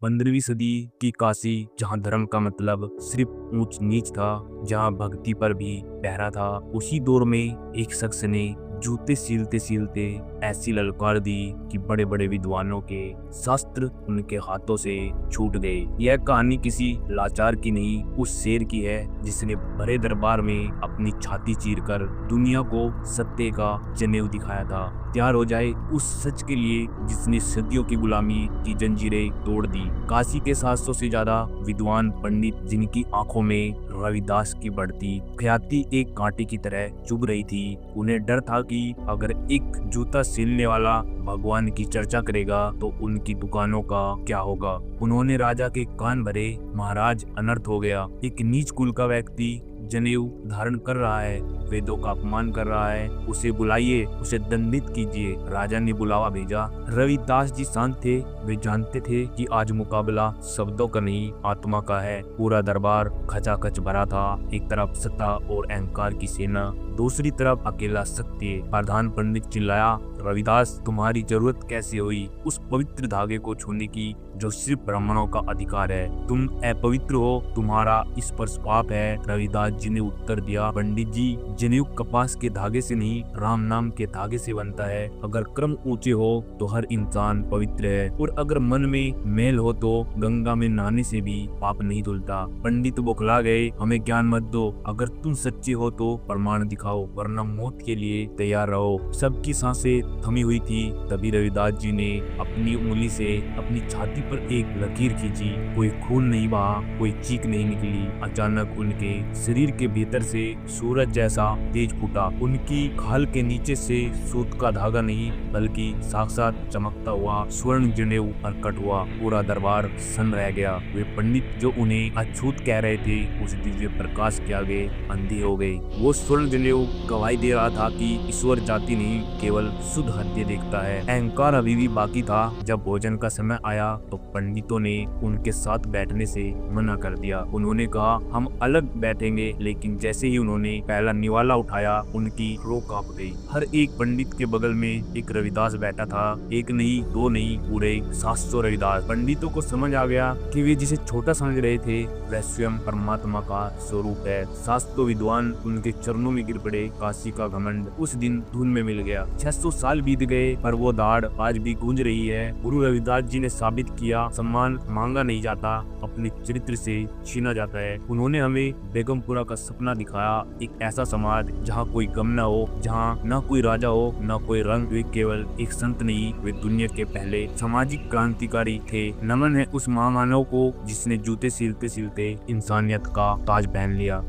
15वीं सदी की काशी, जहाँ धर्म का मतलब सिर्फ ऊंच नीच था, जहाँ भक्ति पर भी पहरा था, उसी दौर में एक शख्स ने जूते सीलते सीलते ऐसी ललकार दी कि बड़े बड़े विद्वानों के शास्त्र उनके हाथों से छूट गए। यह कहानी किसी लाचार की नहीं, उस शेर की है जिसने बड़े दरबार में अपनी छाती चीरकर दुनिया को सत्य का जनेऊ दिखाया था। तैयार हो जाए उस सच के लिए जिसने सदियों की गुलामी की जंजीरें तोड़ दी। काशी के 700 से ज्यादा विद्वान पंडित, जिनकी आंखों में रविदास की बढ़ती ख्याति एक कांटे की तरह चुभ रही थी, उन्हें डर था कि अगर एक जूता सिलने वाला भगवान की चर्चा करेगा तो उनकी दुकानों का क्या होगा। उन्होंने राजा के कान भरे, महाराज अनर्थ हो गया। एक नीच कुल का व्यक्ति जनेऊ धारण कर रहा है, वेदों का अपमान कर रहा है, उसे बुलाइए, उसे दंडित कीजिए। राजा ने बुलावा भेजा। रविदास जी शांत थे, वे जानते थे कि आज मुकाबला शब्दों का नहीं आत्मा का है। पूरा दरबार खचाखच भरा था, एक तरफ सत्ता और अहंकार की सेना, दूसरी तरफ अकेला सत्य। प्रधान पंडित चिल्लाया, रविदास तुम्हारी जरूरत कैसे हुई उस पवित्र धागे को छूने की जो सिर्फ ब्राह्मणों का अधिकार है? तुम अपवित्र हो, तुम्हारा इस पर पाप है। रविदास जी ने उत्तर दिया, पंडित जी, जनेऊ कपास के धागे से नहीं, राम नाम के धागे से बनता है। अगर कर्म ऊंचे हो तो हर इंसान पवित्र है, और अगर मन में मेल हो तो गंगा में नहाने से भी पाप नहीं धुलता। पंडित बौखला गए, हमें ज्ञान मत दो, अगर तुम सच्चे हो तो प्रमाण दिखाओ, वरना मौत के लिए तैयार रहो। सबकी सांसें थमी हुई थी। तभी रविदास जी ने अपनी उंगली से अपनी छाती पर एक लकीर खींची। कोई खून नहीं बहा, कोई चीख नहीं निकली। अचानक उनके शरीर के भीतर से सूरज जैसा तेज फूटा। उनकी खाल के नीचे से सूत का धागा नहीं, बल्कि साक्षात चमकता हुआ स्वर्ण जनेऊ प्रकट हुआ। पूरा दरबार सन्न रह गया। वे पंडित जो उन्हें अछूत कह रहे थे, उस दिव्य प्रकाश के आगे अंधे हो गए। वो स्वर्ण जनेऊ गवाही दे रहा था कि ईश्वर जाति नहीं, केवल शुद्ध हृदय देखता है। अहंकार अभी भी बाकी था। जब भोजन का समय आया तो पंडितों ने उनके साथ बैठने से मना कर दिया। उन्होंने कहा, हम अलग बैठेंगे। लेकिन जैसे ही उन्होंने पहला निवाला उठाया, उनकी रूह कांप गई। हर एक पंडित के बगल में एक रविदास बैठा था। एक नहीं, दो नहीं, पूरे 700 रविदास। पंडितों को समझ आ गया कि वे जिसे छोटा समझ रहे थे वह स्वयं परमात्मा का स्वरूप है। 700 विद्वान उनके चरणों में गिर पड़े। काशी का घमंड उस दिन धुन में मिल गया। 600 साल बीत गए, पर वो दाढ़ आज भी गूंज रही है। गुरु रविदास जी ने साबित किया, सम्मान मांगा नहीं जाता, अपने चरित्र से छीना जाता है। उन्होंने हमें बेगमपुरा का सपना दिखाया, एक ऐसा समाज जहाँ कोई गम न हो, जहाँ न कोई राजा हो, न कोई रंग। वे केवल एक संत नहीं, वे दुनिया के पहले सामाजिक क्रांतिकारी थे। नमन है उस महामानव को जिसने जूते सीलते सीलते इंसानियत का ताज पहन लिया।